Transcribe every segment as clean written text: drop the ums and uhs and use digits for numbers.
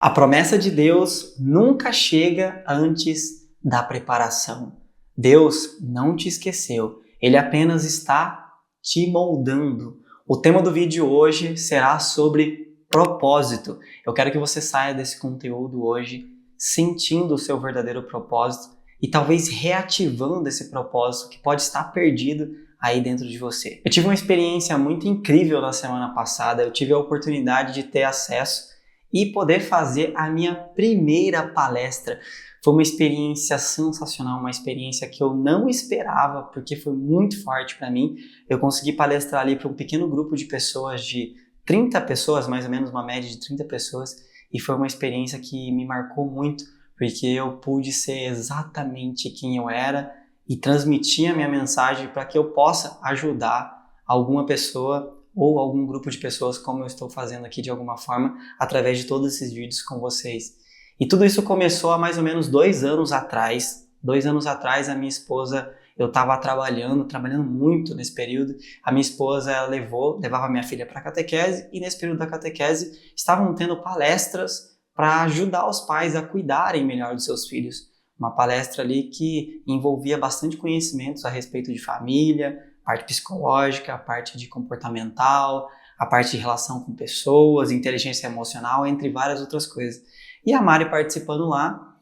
A promessa de Deus nunca chega antes da preparação. Deus não te esqueceu, Ele apenas está te moldando. O tema do vídeo hoje será sobre propósito. Eu quero que você saia desse conteúdo hoje sentindo o seu verdadeiro propósito e talvez reativando esse propósito que pode estar perdido aí dentro de você. Eu tive uma experiência muito incrível na semana passada, eu tive a oportunidade de ter acesso e poder fazer a minha primeira palestra. Foi uma experiência sensacional, uma experiência que eu não esperava, porque foi muito forte para mim. Eu consegui palestrar ali para um pequeno grupo de pessoas, de 30 pessoas, mais ou menos uma média de 30 pessoas, e foi uma experiência que me marcou muito, porque eu pude ser exatamente quem eu era e transmitir a minha mensagem para que eu possa ajudar alguma pessoa ou algum grupo de pessoas, como eu estou fazendo aqui de alguma forma, através de todos esses vídeos com vocês. E tudo isso começou há mais ou menos 2 anos atrás. 2 anos atrás, a minha esposa, eu estava trabalhando muito nesse período. A minha esposa levava minha filha para a catequese, e nesse período da catequese estavam tendo palestras para ajudar os pais a cuidarem melhor dos seus filhos. Uma palestra ali que envolvia bastante conhecimentos a respeito de família, parte psicológica, a parte de comportamental, a parte de relação com pessoas, inteligência emocional, entre várias outras coisas. E a Mari participando lá,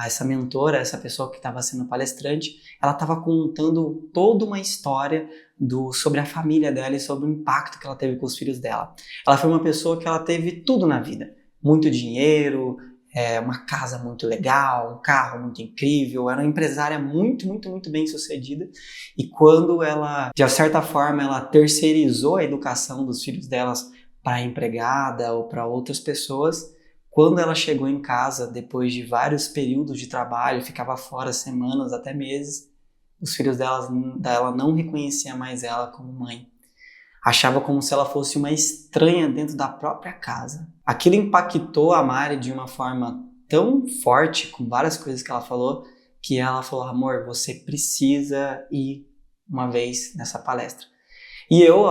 essa mentora, essa pessoa que estava sendo palestrante, ela estava contando toda uma história sobre a família dela e sobre o impacto que ela teve com os filhos dela. Ela foi uma pessoa que ela teve tudo na vida, muito dinheiro, uma casa muito legal, um carro muito incrível, era uma empresária muito bem sucedida, e quando ela, de certa forma, ela terceirizou a educação dos filhos delas para a empregada ou para outras pessoas, quando ela chegou em casa, depois de vários períodos de trabalho, ficava fora semanas, até meses, os filhos dela não reconheciam mais ela como mãe. Achava como se ela fosse uma estranha dentro da própria casa. Aquilo impactou a Mari de uma forma tão forte, com várias coisas que ela falou, que ela falou: amor, você precisa ir uma vez nessa palestra. E eu,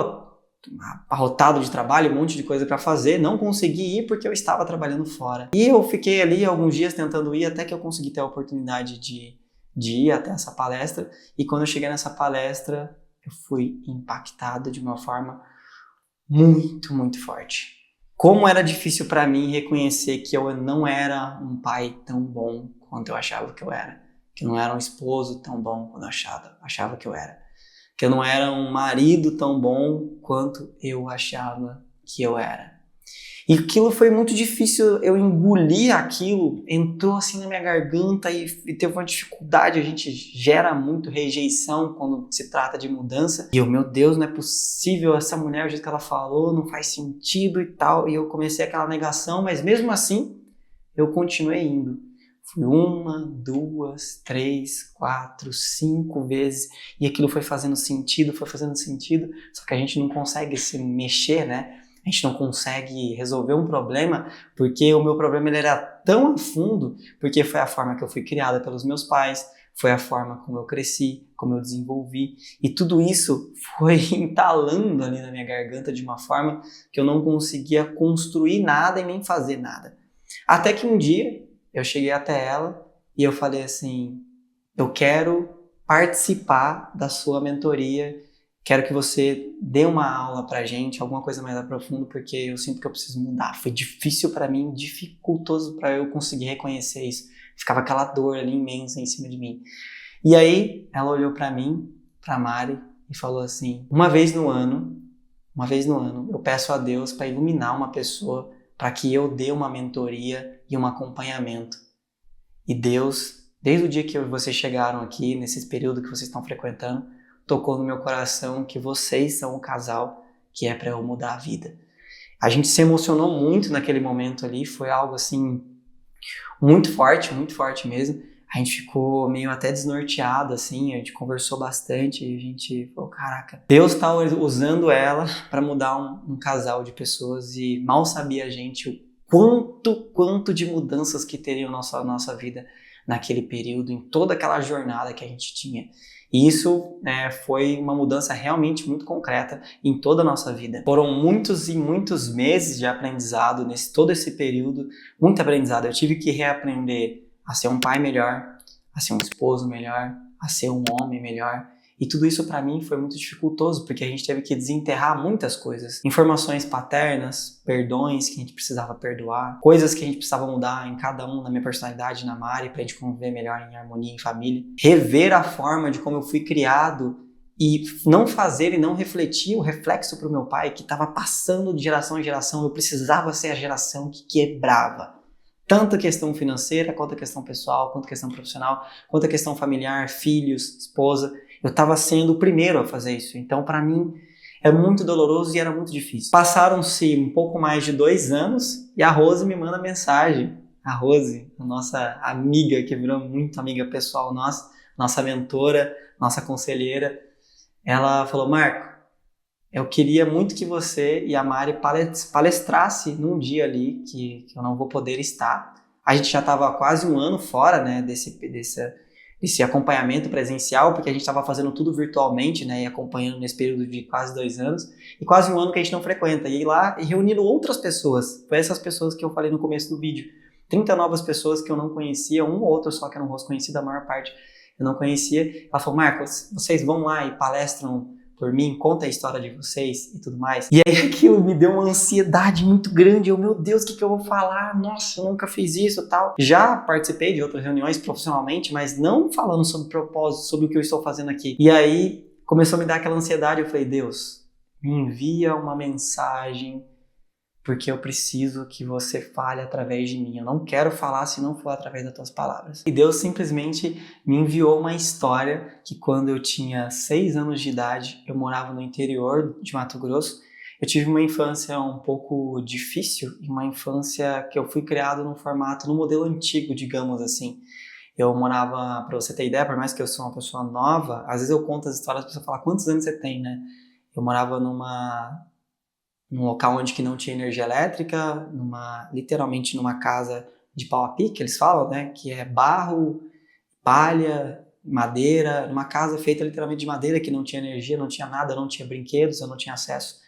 abarrotado de trabalho, um monte de coisa para fazer, não consegui ir porque eu estava trabalhando fora. E eu fiquei ali alguns dias tentando ir, até que eu consegui ter a oportunidade de ir até essa palestra. E quando eu cheguei nessa palestra, eu fui impactado de uma forma muito forte. Como era difícil para mim reconhecer que eu não era um pai tão bom quanto eu achava que eu era. Que eu não era um esposo tão bom quanto eu achava que eu era. Que eu não era um marido tão bom quanto eu achava que eu era. E aquilo foi muito difícil, eu engoli aquilo, entrou assim na minha garganta e teve uma dificuldade. A gente gera muito rejeição quando se trata de mudança. E eu, meu Deus, não é possível, essa mulher, o jeito que ela falou, não faz sentido e tal. E eu comecei aquela negação, mas mesmo assim, eu continuei indo. Fui 1, 2, 3, 4, 5 vezes, e aquilo foi fazendo sentido, só que a gente não consegue se mexer, né? A gente não consegue resolver um problema, porque o meu problema ele era tão a fundo, porque foi a forma que eu fui criada pelos meus pais, foi a forma como eu cresci, como eu desenvolvi, e tudo isso foi entalando ali na minha garganta de uma forma que eu não conseguia construir nada e nem fazer nada. Até que um dia eu cheguei até ela e eu falei assim: eu quero participar da sua mentoria, quero que você dê uma aula pra gente, alguma coisa mais aprofunda, porque eu sinto que eu preciso mudar. Foi difícil pra mim, dificultoso pra eu conseguir reconhecer isso. Ficava aquela dor ali imensa em cima de mim. E aí ela olhou pra mim, pra Mari, e falou assim: uma vez no ano, eu peço a Deus para iluminar uma pessoa para que eu dê uma mentoria e um acompanhamento. E Deus, desde o dia que vocês chegaram aqui, nesse período que vocês estão frequentando, tocou no meu coração que vocês são o casal que é para eu mudar a vida. A gente se emocionou muito naquele momento ali, foi algo assim muito forte mesmo. A gente ficou meio até desnorteado, assim, a gente conversou bastante e a gente falou: caraca, Deus tá usando ela para mudar um casal de pessoas, e mal sabia a gente o quanto de mudanças que teriam na nossa vida naquele período, em toda aquela jornada que a gente tinha. E isso foi uma mudança realmente muito concreta em toda a nossa vida. Foram muitos e muitos meses de aprendizado nesse todo esse período, muito aprendizado. Eu tive que reaprender a ser um pai melhor, a ser um esposo melhor, a ser um homem melhor. E tudo isso para mim foi muito dificultoso, porque a gente teve que desenterrar muitas coisas. Informações paternas, perdões que a gente precisava perdoar, coisas que a gente precisava mudar em cada um, na minha personalidade, na Mari, pra gente conviver melhor em harmonia, em família. Rever a forma de como eu fui criado e não fazer e não refletir o reflexo pro meu pai, que estava passando de geração em geração. Eu precisava ser a geração que quebrava. Tanto a questão financeira, quanto a questão pessoal, quanto a questão profissional, quanto a questão familiar, filhos, esposa. Eu estava sendo o primeiro a fazer isso. Então, para mim, é muito doloroso e era muito difícil. Passaram-se um pouco mais de 2 anos e a Rose me manda mensagem. A Rose, a nossa amiga, que virou muito amiga pessoal nossa mentora, nossa conselheira, ela falou: Marco, eu queria muito que você e a Mari palestrasse num dia ali que eu não vou poder estar. A gente já estava quase 1 ano fora, né, desse acompanhamento presencial, porque a gente estava fazendo tudo virtualmente, né, e acompanhando nesse período de quase 2 anos, e quase 1 ano que a gente não frequenta. E ir lá e reunindo outras pessoas. Foi essas pessoas que eu falei no começo do vídeo. 30 novas pessoas que eu não conhecia, um ou outro só que era um rosto conhecido, a maior parte eu não conhecia. Ela falou: Marcos, vocês vão lá e palestram por mim, conta a história de vocês e tudo mais. E aí aquilo me deu uma ansiedade muito grande. Eu, meu Deus, o que eu vou falar? Nossa, eu nunca fiz isso e tal. Já participei de outras reuniões profissionalmente, mas não falando sobre propósito, sobre o que eu estou fazendo aqui. E aí começou a me dar aquela ansiedade. Eu falei: Deus, me envia uma mensagem, porque eu preciso que você fale através de mim. Eu não quero falar se não for através das tuas palavras. E Deus simplesmente me enviou uma história que quando eu tinha 6 anos de idade, eu morava no interior de Mato Grosso. Eu tive uma infância um pouco difícil, uma infância que eu fui criado no modelo antigo, digamos assim. Eu morava, pra você ter ideia, por mais que eu sou uma pessoa nova, às vezes eu conto as histórias, as pessoas falam: quantos anos você tem, né? Eu morava num local onde que não tinha energia elétrica, literalmente numa casa de pau a pique, eles falam, né? Que é barro, palha, madeira, numa casa feita literalmente de madeira, que não tinha energia, não tinha nada, não tinha brinquedos, eu não tinha acesso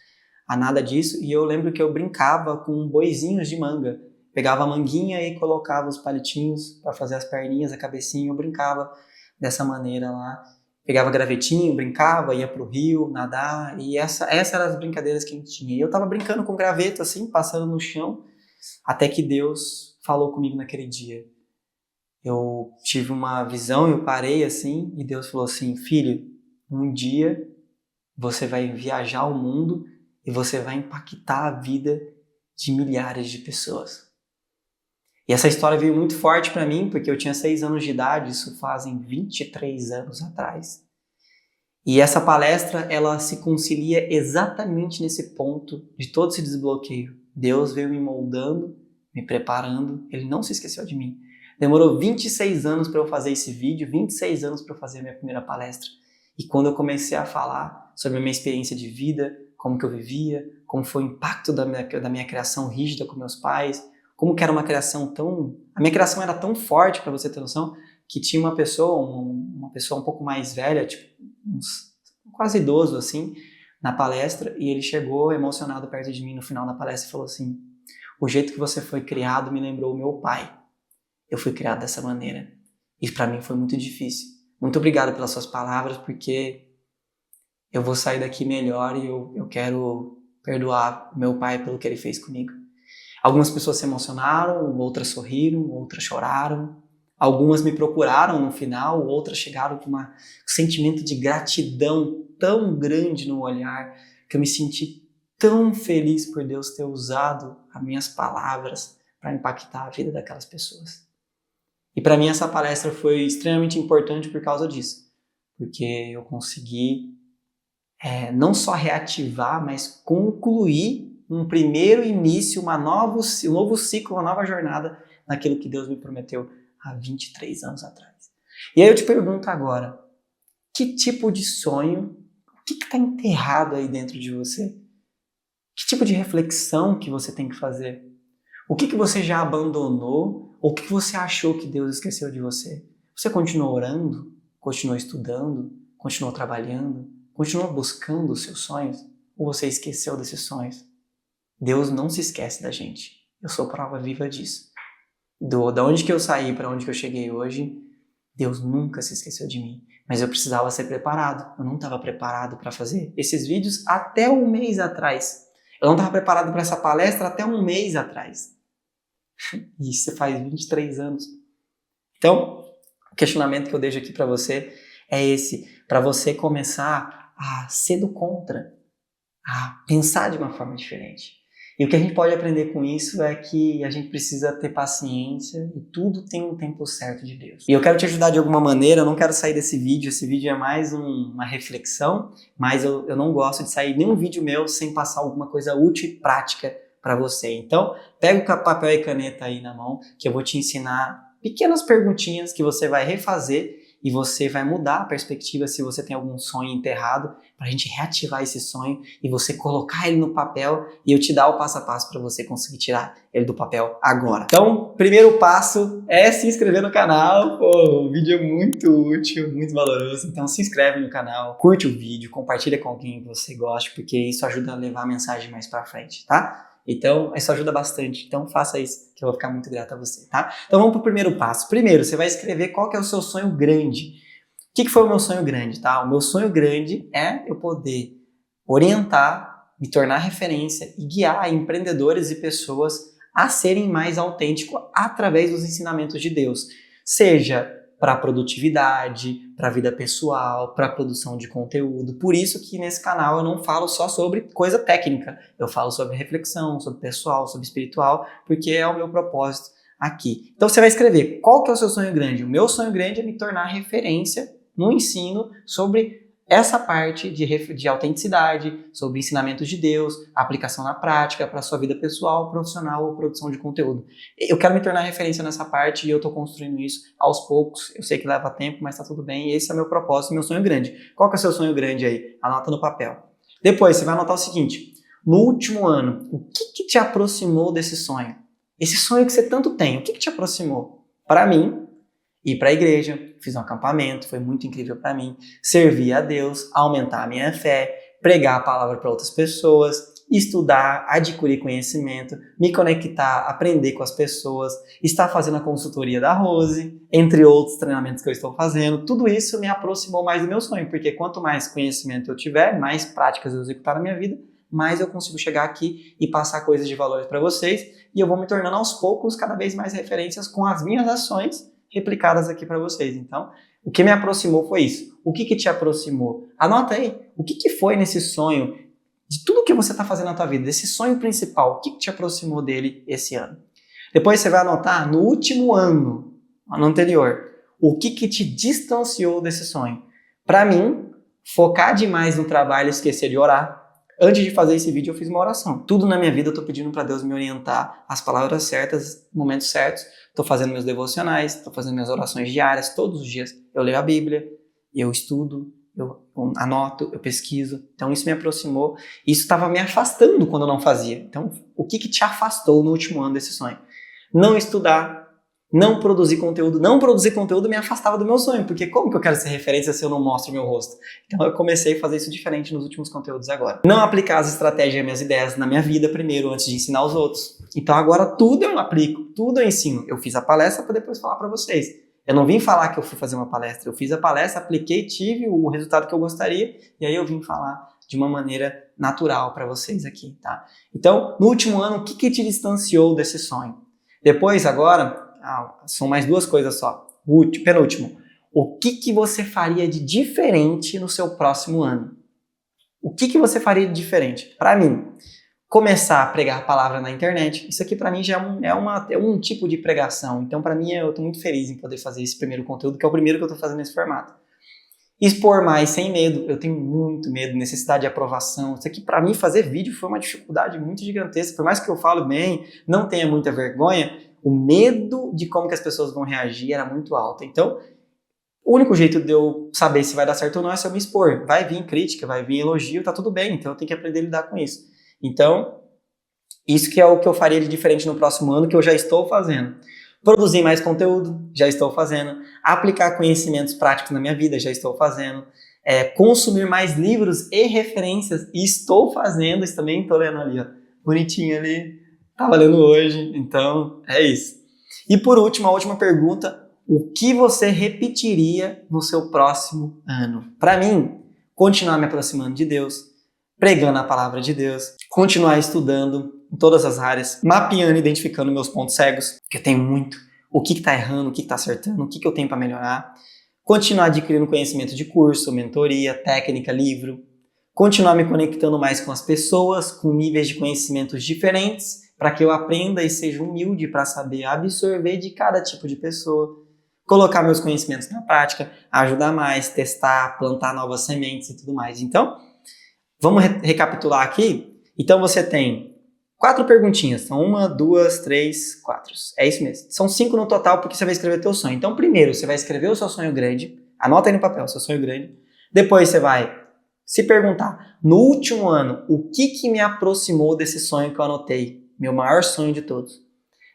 a nada disso. E eu lembro que eu brincava com boizinhos de manga. Pegava a manguinha e colocava os palitinhos para fazer as perninhas, a cabecinha, eu brincava dessa maneira lá. Pegava gravetinho, brincava, ia pro rio, nadar, e essas eram as brincadeiras que a gente tinha. E eu tava brincando com graveto, assim, passando no chão, até que Deus falou comigo naquele dia. Eu tive uma visão, eu parei assim, e Deus falou assim: filho, um dia você vai viajar ao mundo e você vai impactar a vida de milhares de pessoas. E essa história veio muito forte para mim, porque eu tinha 6 anos de idade, isso fazem 23 anos atrás. E essa palestra, ela se concilia exatamente nesse ponto de todo esse desbloqueio. Deus veio me moldando, me preparando, Ele não se esqueceu de mim. Demorou 26 anos para eu fazer esse vídeo, 26 anos para eu fazer a minha primeira palestra. E quando eu comecei a falar sobre a minha experiência de vida, como que eu vivia, como foi o impacto da minha criação rígida com meus pais, como que era uma criação tão... A minha criação era tão forte, para você ter noção, que tinha uma pessoa um pouco mais velha, tipo, quase idoso assim, na palestra, e ele chegou emocionado perto de mim no final da palestra e falou assim: o jeito que você foi criado me lembrou o meu pai. Eu fui criado dessa maneira. E para mim foi muito difícil. Muito obrigado pelas suas palavras, porque eu vou sair daqui melhor e eu quero perdoar meu pai pelo que ele fez comigo. Algumas pessoas se emocionaram, outras sorriram, outras choraram. Algumas me procuraram no final, outras chegaram com um sentimento de gratidão tão grande no olhar, que eu me senti tão feliz por Deus ter usado as minhas palavras para impactar a vida daquelas pessoas. E para mim essa palestra foi extremamente importante por causa disso, porque eu consegui não só reativar, mas concluir um primeiro início, um novo ciclo, uma nova jornada naquilo que Deus me prometeu há 23 anos atrás. E aí eu te pergunto agora, que tipo de sonho, o que está enterrado aí dentro de você? Que tipo de reflexão que você tem que fazer? O que você já abandonou? Ou o que você achou que Deus esqueceu de você? Você continuou orando? Continuou estudando? Continuou trabalhando? Continuou buscando os seus sonhos? Ou você esqueceu desses sonhos? Deus não se esquece da gente. Eu sou prova viva disso. Da onde que eu saí para onde que eu cheguei hoje, Deus nunca se esqueceu de mim. Mas eu precisava ser preparado. Eu não estava preparado para fazer esses vídeos até um mês atrás. Eu não estava preparado para essa palestra até um mês atrás. Isso faz 23 anos. Então, o questionamento que eu deixo aqui para você é esse. Para você começar a ser do contra. A pensar de uma forma diferente. E o que a gente pode aprender com isso é que a gente precisa ter paciência e tudo tem um tempo certo de Deus. E eu quero te ajudar de alguma maneira, eu não quero sair desse vídeo, esse vídeo é mais uma reflexão, mas eu não gosto de sair nenhum vídeo meu sem passar alguma coisa útil e prática para você. Então, pega o papel e caneta aí na mão, que eu vou te ensinar pequenas perguntinhas que você vai refazer e você vai mudar a perspectiva se você tem algum sonho enterrado, para a gente reativar esse sonho e você colocar ele no papel e eu te dar o passo a passo para você conseguir tirar ele do papel agora. Então, primeiro passo é se inscrever no canal. Pô, o vídeo é muito útil, muito valoroso, então se inscreve no canal, curte o vídeo, compartilha com alguém que você goste, porque isso ajuda a levar a mensagem mais para frente, tá? Então, isso ajuda bastante. Então, faça isso, que eu vou ficar muito grato a você, tá? Então, vamos pro primeiro passo. Primeiro, você vai escrever qual que é o seu sonho grande. O que foi o meu sonho grande, tá? O meu sonho grande é eu poder orientar, me tornar referência e guiar empreendedores e pessoas a serem mais autênticos através dos ensinamentos de Deus. Seja para produtividade, para a vida pessoal, para a produção de conteúdo. Por isso que nesse canal eu não falo só sobre coisa técnica, eu falo sobre reflexão, sobre pessoal, sobre espiritual, porque é o meu propósito aqui. Então você vai escrever qual que é o seu sonho grande. O meu sonho grande é me tornar referência no ensino sobre essa parte de autenticidade, sobre ensinamentos de Deus, aplicação na prática para a sua vida pessoal, profissional ou produção de conteúdo. Eu quero me tornar referência nessa parte e eu estou construindo isso aos poucos. Eu sei que leva tempo, mas está tudo bem. E esse é o meu propósito, meu sonho grande. Qual que é o seu sonho grande aí? Anota no papel. Depois, você vai anotar o seguinte. No último ano, o que te aproximou desse sonho? Esse sonho que você tanto tem, o que te aproximou? Para mim, ir para a igreja, fiz um acampamento, foi muito incrível para mim, servir a Deus, aumentar a minha fé, pregar a palavra para outras pessoas, estudar, adquirir conhecimento, me conectar, aprender com as pessoas, estar fazendo a consultoria da Rose, entre outros treinamentos que eu estou fazendo. Tudo isso me aproximou mais do meu sonho, porque quanto mais conhecimento eu tiver, mais práticas eu executar na minha vida, mais eu consigo chegar aqui e passar coisas de valores para vocês, e eu vou me tornando aos poucos cada vez mais referências com as minhas ações replicadas aqui para vocês. Então, o que me aproximou foi isso. O que te aproximou? Anota aí. O que foi nesse sonho, de tudo que você está fazendo na tua vida, desse sonho principal, o que te aproximou dele esse ano? Depois você vai anotar no último ano anterior, o que te distanciou desse sonho. Para mim, focar demais no trabalho e esquecer de orar. Antes de fazer esse vídeo, eu fiz uma oração. Tudo na minha vida eu estou pedindo para Deus me orientar, as palavras certas, momentos certos. Estou fazendo meus devocionais, estou fazendo minhas orações diárias, todos os dias. Eu leio a Bíblia, eu estudo, eu anoto, eu pesquiso. Então isso me aproximou. Isso estava me afastando quando eu não fazia. Então o que te afastou no último ano desse sonho? Não estudar, não produzir conteúdo. Não produzir conteúdo me afastava do meu sonho, porque como que eu quero ser referência se eu não mostro meu rosto? Então eu comecei a fazer isso diferente nos últimos conteúdos agora. Não aplicar as estratégias e minhas ideias na minha vida primeiro, antes de ensinar os outros. Então agora tudo eu aplico, tudo eu ensino. Eu fiz a palestra para depois falar para vocês. Eu não vim falar que eu fui fazer uma palestra, eu fiz a palestra, apliquei, tive o resultado que eu gostaria, e aí eu vim falar de uma maneira natural para vocês aqui, tá? Então, no último ano, o que te distanciou desse sonho? Depois, agora, são mais duas coisas só. Penúltimo. O que você faria de diferente no seu próximo ano? O que você faria de diferente? Para mim, começar a pregar a palavra na internet. Isso aqui para mim já é um tipo de pregação. Então, para mim, eu estou muito feliz em poder fazer esse primeiro conteúdo, que é o primeiro que eu estou fazendo nesse formato. Expor mais, sem medo. Eu tenho muito medo, necessidade de aprovação. Isso aqui, para mim, fazer vídeo foi uma dificuldade muito gigantesca. Por mais que eu falo bem, não tenha muita vergonha, o medo de como que as pessoas vão reagir era muito alto. Então, o único jeito de eu saber se vai dar certo ou não é se eu me expor. Vai vir crítica, vai vir elogio, tá tudo bem. Então, eu tenho que aprender a lidar com isso. Então, Isso que é o que eu faria de diferente no próximo ano, que eu já estou fazendo. Produzir mais conteúdo, já estou fazendo. Aplicar conhecimentos práticos na minha vida, já estou fazendo. Consumir mais livros e referências, estou fazendo. Isso também estou lendo ali, ó, bonitinho ali. Estava lendo hoje, então é isso. E por último, a última pergunta: o que você repetiria no seu próximo ano? Para mim, continuar me aproximando de Deus, pregando a palavra de Deus, continuar estudando em todas as áreas, mapeando e identificando meus pontos cegos, que eu tenho muito, o que está errando, o que está acertando, o que eu tenho para melhorar, continuar adquirindo conhecimento de curso, mentoria, técnica, livro, continuar me conectando mais com as pessoas, com níveis de conhecimentos diferentes, para que eu aprenda e seja humilde para saber absorver de cada tipo de pessoa, colocar meus conhecimentos na prática, ajudar mais, testar, plantar novas sementes e tudo mais. Então, vamos recapitular aqui? Então você tem 4 perguntinhas. São 1, 2, 3, 4. É isso mesmo. São 5 no total porque você vai escrever teu sonho. Então primeiro você vai escrever o seu sonho grande. Anota aí no papel o seu sonho grande. Depois você vai se perguntar, no último ano, o que me aproximou desse sonho que eu anotei? Meu maior sonho de todos.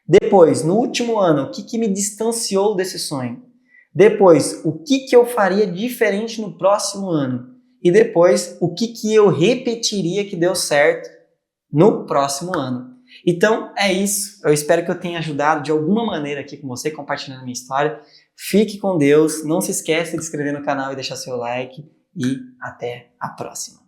Depois, no último ano, o que me distanciou desse sonho? Depois, o que eu faria diferente no próximo ano? E depois, o que eu repetiria que deu certo no próximo ano. Então, é isso. Eu espero que eu tenha ajudado de alguma maneira aqui com você, compartilhando a minha história. Fique com Deus. Não se esqueça de se inscrever no canal e deixar seu like. E até a próxima.